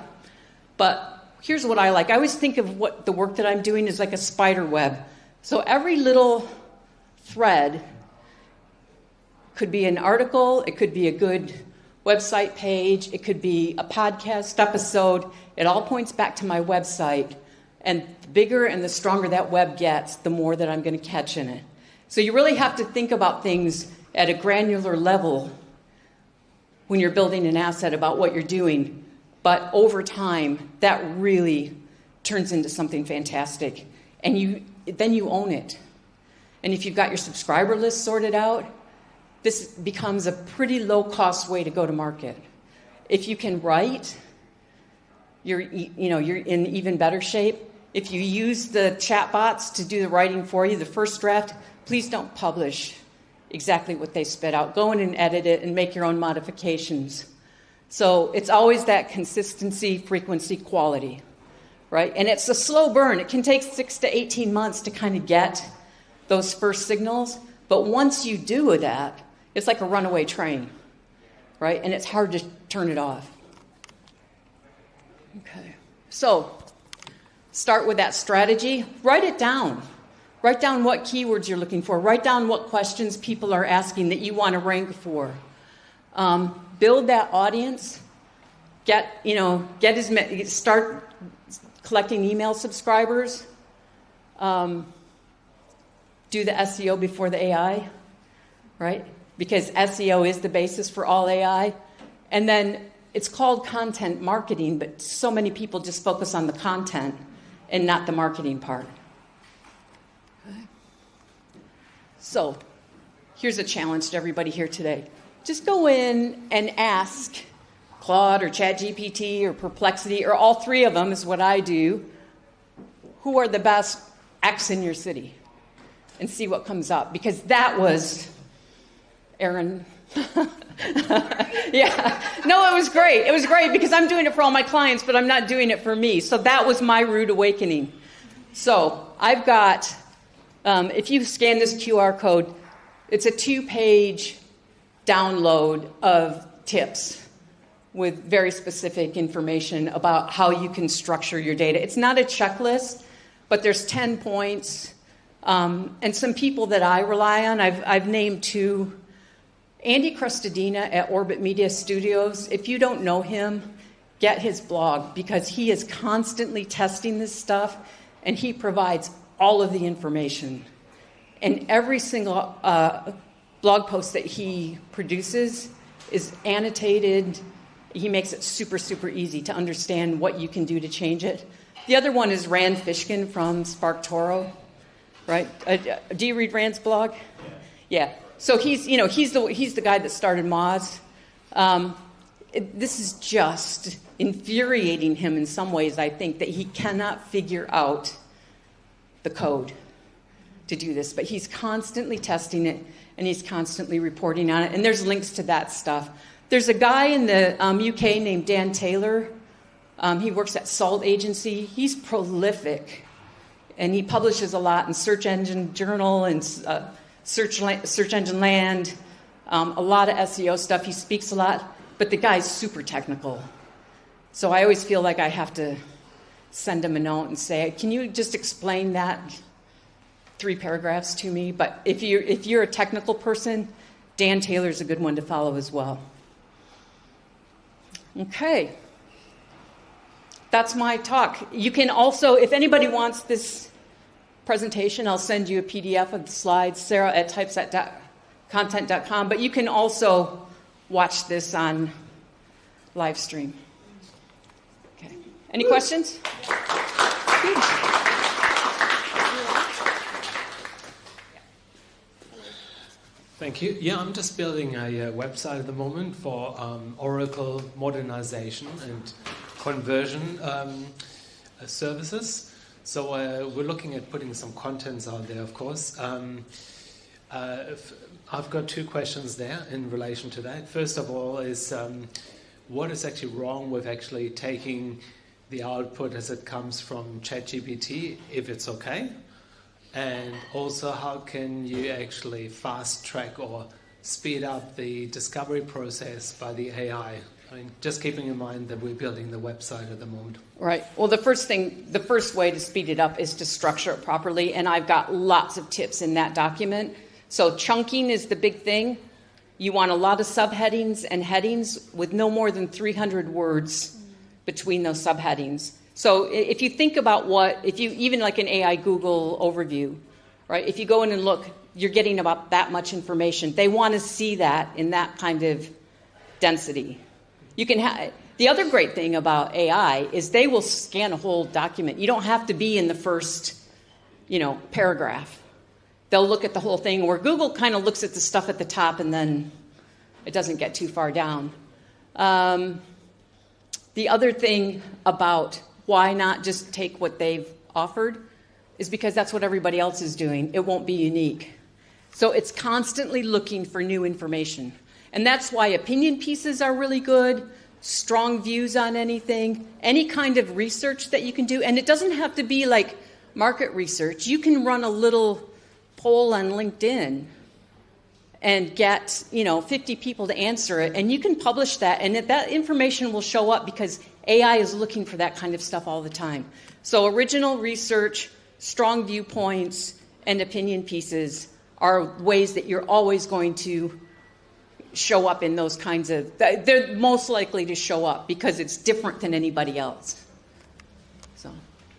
But here's what I like. I always think of what the work that I'm doing is like a spider web. So every little thread could be an article, it could be a good website page, it could be a podcast episode. It all points back to my website. And the bigger and the stronger that web gets, the more that I'm going to catch in it. So you really have to think about things at a granular level when you're building an asset about what you're doing. But over time, that really turns into something fantastic. And then you own it. And if you've got your subscriber list sorted out, this becomes a pretty low-cost way to go to market. If you can write, you're in even better shape. If you use the chatbots to do the writing for you, the first draft, please don't publish exactly what they spit out. Go in and edit it and make your own modifications. So it's always that consistency, frequency, quality, right? And it's a slow burn. It can take 6 to 18 months to kind of get those first signals. But once you do that, it's like a runaway train, right? And it's hard to turn it off. Okay. So start with that strategy. Write it down. Write down what keywords you're looking for. Write down what questions people are asking that you want to rank for. Build that audience. Start collecting email subscribers. Do the SEO before the AI, right? Because SEO is the basis for all AI. And then it's called content marketing, but so many people just focus on the content and not the marketing part. Okay. So here's a challenge to everybody here today. Just go in and ask Claude or ChatGPT or Perplexity, or all three of them is what I do, who are the best X in your city, and see what comes up. Because that was Aaron. Yeah. No, it was great. It was great because I'm doing it for all my clients, but I'm not doing it for me. So that was my rude awakening. So I've got, if you scan this QR code, it's a 2-page download of tips with very specific information about how you can structure your data. It's not a checklist, but there's 10 points. And some people that I rely on, I've named two. Andy Crestodina at Orbit Media Studios. If you don't know him, get his blog, because he is constantly testing this stuff, and he provides all of the information. And every single blog post that he produces is annotated. He makes it super, super easy to understand what you can do to change it. The other one is Rand Fishkin from SparkToro, right? Do you read Rand's blog? Yeah. So he's the guy that started Moz. This is just infuriating him in some ways, I think, that he cannot figure out the code to do this. But he's constantly testing it, and he's constantly reporting on it. And there's links to that stuff. There's a guy in the UK named Dan Taylor. He works at Salt Agency. He's prolific, and he publishes a lot in Search Engine Journal and Search Engine Land, a lot of SEO stuff. He speaks a lot, but the guy's super technical. So I always feel like I have to send him a note and say, can you just explain that 3 paragraphs to me? But if you're a technical person, Dan Taylor's a good one to follow as well. Okay. That's my talk. You can also, if anybody wants this presentation, I'll send you a PDF of the slides, sarah@typesetcontent.com, but you can also watch this on live stream. Okay. Any questions? Good. Thank you. Yeah, I'm just building a website at the moment for Oracle modernization and conversion services. So we're looking at putting some contents out there, of course. I've got 2 questions there in relation to that. First of all is what is actually wrong with actually taking the output as it comes from ChatGPT, if it's okay? And also, how can you actually fast track or speed up the discovery process by the AI? I mean, just keeping in mind that we're building the website at the moment. Right. Well, the first way to speed it up is to structure it properly, and I've got lots of tips in that document. So chunking is the big thing. You want a lot of subheadings and headings with no more than 300 words between those subheadings. So if you think about even like an AI Google overview, right? If you go in and look, you're getting about that much information. They want to see that in that kind of density. You can the other great thing about AI is they will scan a whole document. You don't have to be in the first, paragraph. They'll look at the whole thing, where Google kind of looks at the stuff at the top and then it doesn't get too far down. The other thing about why not just take what they've offered is because that's what everybody else is doing. It won't be unique. So it's constantly looking for new information. And that's why opinion pieces are really good, strong views on anything, any kind of research that you can do. And it doesn't have to be like market research. You can run a little poll on LinkedIn and get 50 people to answer it, and you can publish that, and that information will show up because AI is looking for that kind of stuff all the time. So original research, strong viewpoints, and opinion pieces are ways that you're always going to show up in those kinds of... They're most likely to show up because it's different than anybody else. So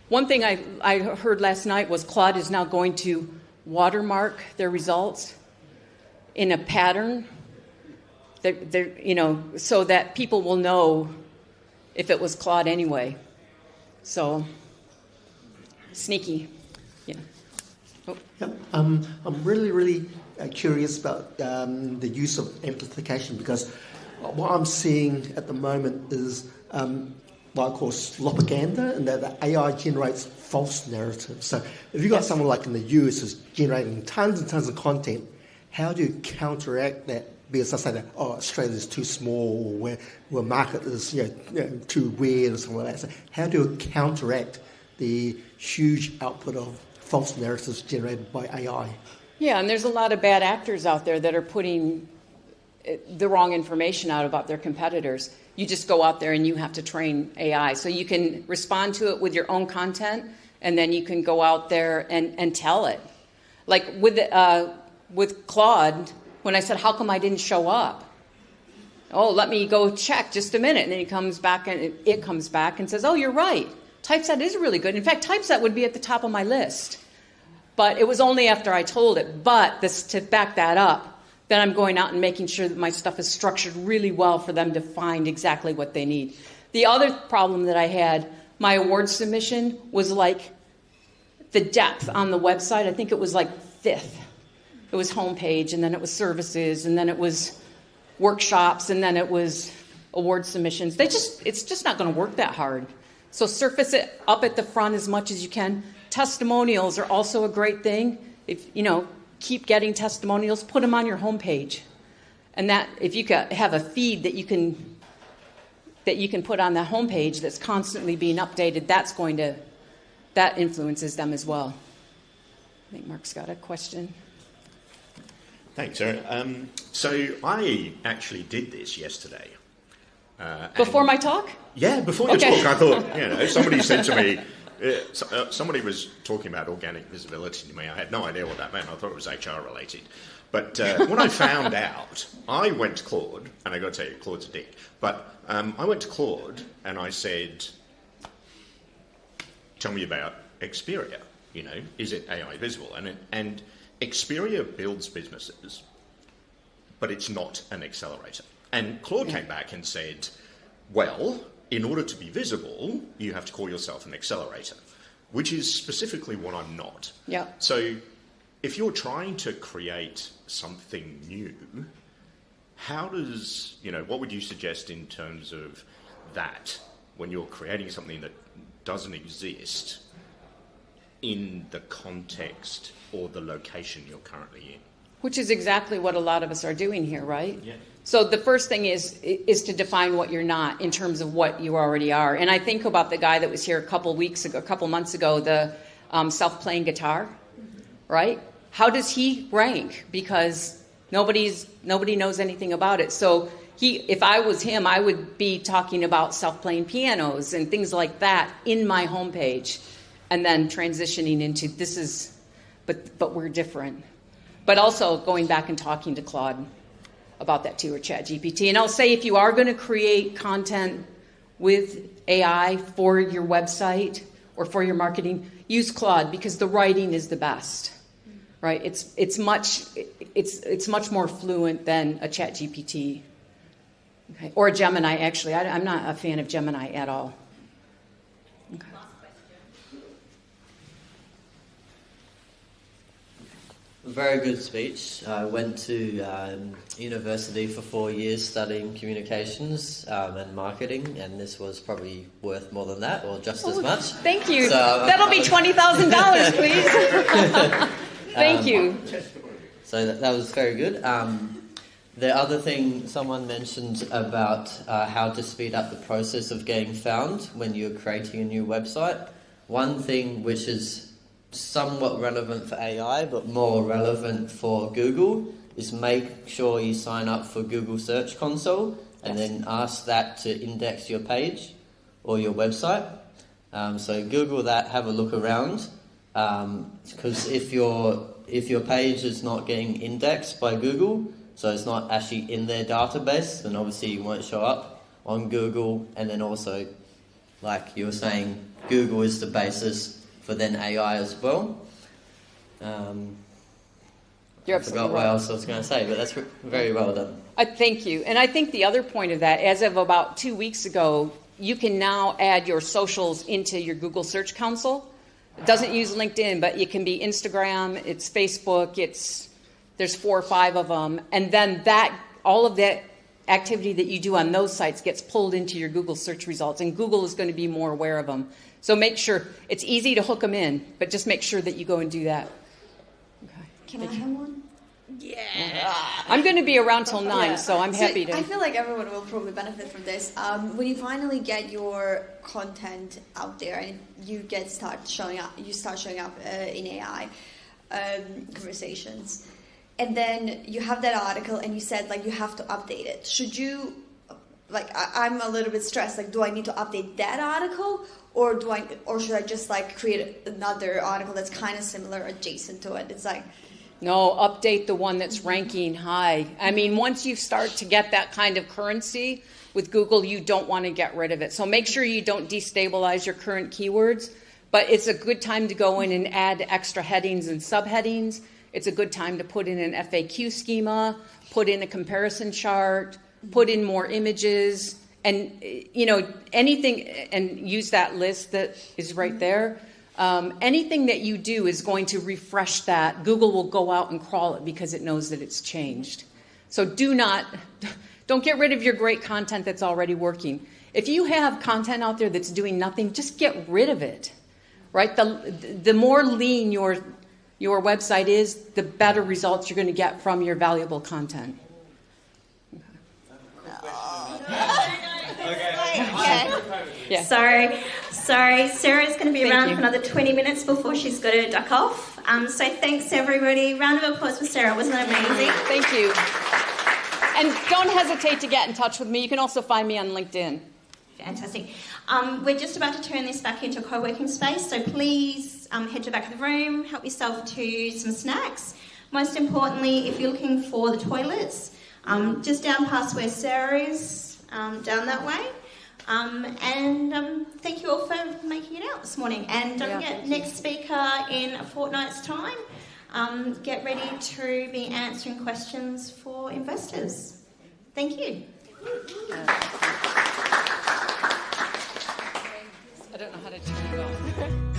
one thing I heard last night was Claude is now going to watermark their results in a pattern, so that people will know if it was Claude anyway. So, sneaky. Yeah. Oh. Yep. I'm really curious about the use of amplification, because what I'm seeing at the moment is what I call propaganda, and that the AI generates false narratives. So if you've got someone like in the US who's generating tons and tons of content, how do you counteract that? Because I say that, Australia's too small, or where market is too weird or something like that. So how do you counteract the huge output of false narratives generated by AI? Yeah, and there's a lot of bad actors out there that are putting the wrong information out about their competitors. You just go out there and you have to train AI. So you can respond to it with your own content, and then you can go out there and tell it. Like with Claude, when I said, how come I didn't show up? Oh, let me go check just a minute. And then it comes back and says, oh, you're right. Typeset is really good. In fact, Typeset would be at the top of my list. But it was only after I told it. But to back that up, then I'm going out and making sure that my stuff is structured really well for them to find exactly what they need. The other problem that I had, my award submission was like the depth on the website. I think it was like fifth. It was homepage, and then it was services, and then it was workshops, and then it was award submissions. It's just not going to work that hard. So surface it up at the front as much as you can. Testimonials are also a great thing. If keep getting testimonials, put them on your homepage. And that, if you could have a feed that you can put on the homepage that's constantly being updated, that influences them as well. I think Mark's got a question. Thanks, Erin. So I actually did this yesterday. Before my talk? Yeah, before your talk. I thought, somebody said to me, somebody was talking about organic visibility to me. I had no idea what that meant. I thought it was HR related. But when I found out, I went to Claude, and I got to tell you, Claude's a dick. But I went to Claude and I said, tell me about Xperia. Is it AI visible? And Xperia builds businesses, but it's not an accelerator. And Claude came back and said, well, in order to be visible, you have to call yourself an accelerator, which is specifically what I'm not. Yeah. So if you're trying to create something new, how does, what would you suggest in terms of that when you're creating something that doesn't exist in the context or the location you're currently in? Which is exactly what a lot of us are doing here, right? Yeah. So the first thing is to define what you're not in terms of what you already are. And I think about the guy that was here a couple months ago, the self-playing guitar, right? How does he rank? Because nobody knows anything about it. So if I was him, I would be talking about self-playing pianos and things like that in my homepage, and then transitioning into but we're different. But also going back and talking to Claude about that too, or ChatGPT. And I'll say, if you are going to create content with AI for your website or for your marketing, use Claude, because the writing is the best, right? It's much more fluent than a ChatGPT, okay? Or a Gemini. Actually, I'm not a fan of Gemini at all. Okay. Very good speech. I went to university for 4 years studying communications and marketing, and this was probably worth more than that, or just as much. Thank you. So, that'll be $20,000, please. Thank you. So that was very good. The other thing someone mentioned about how to speed up the process of getting found when you're creating a new website. One thing which is somewhat relevant for AI, but more relevant for Google, is make sure you sign up for Google Search Console and then ask that to index your page or your website. So Google that, have a look around, because if your page is not getting indexed by Google, so it's not actually in their database, then obviously you won't show up on Google. And then also, like you were saying, Google is the basis for then AI as well. You're I forgot what else I was going to say, but that's very well done. Thank you. And I think the other point of that, as of about 2 weeks ago, you can now add your socials into your Google Search Console. It doesn't use LinkedIn, but it can be Instagram, it's Facebook, there's 4 or 5 of them. And then all of that activity that you do on those sites gets pulled into your Google search results, and Google is going to be more aware of them. So make sure, it's easy to hook them in, but just make sure that you go and do that. Okay. Can I have one? Yeah. I'm going to be around till 9, so I'm happy to. I feel like everyone will probably benefit from this. When you finally get your content out there and you start showing up in AI conversations, and then you have that article and you said like you have to update it. Should you, like I'm a little bit stressed, like do I need to update that article, or should I just like create another article that's kind of similar, adjacent to it? It's like, no, update the one that's ranking high. I mean, once you start to get that kind of currency with Google, you don't want to get rid of it. So make sure you don't destabilize your current keywords, but it's a good time to go in and add extra headings and subheadings. It's a good time to put in an FAQ schema, put in a comparison chart, put in more images, and anything, and use that list that is right there. Anything that you do is going to refresh that. Google will go out and crawl it because it knows that it's changed. So don't get rid of your great content that's already working. If you have content out there that's doing nothing, just get rid of it, right? The more lean your website is, the better results you're going to get from your valuable content. Yeah. Sorry. Sarah's going to be around for another 20 minutes before she's got to duck off. So thanks, everybody. Round of applause for Sarah. Wasn't that amazing? Thank you. And don't hesitate to get in touch with me. You can also find me on LinkedIn. Fantastic. We're just about to turn this back into a co-working space, so please head to the back of the room, help yourself to some snacks. Most importantly, if you're looking for the toilets, just down past where Sarah is, down that way. And thank you all for making it out this morning. And don't forget, next speaker in a fortnight's time. Get ready to be answering questions for investors. Thank you. I don't know how to turn it off.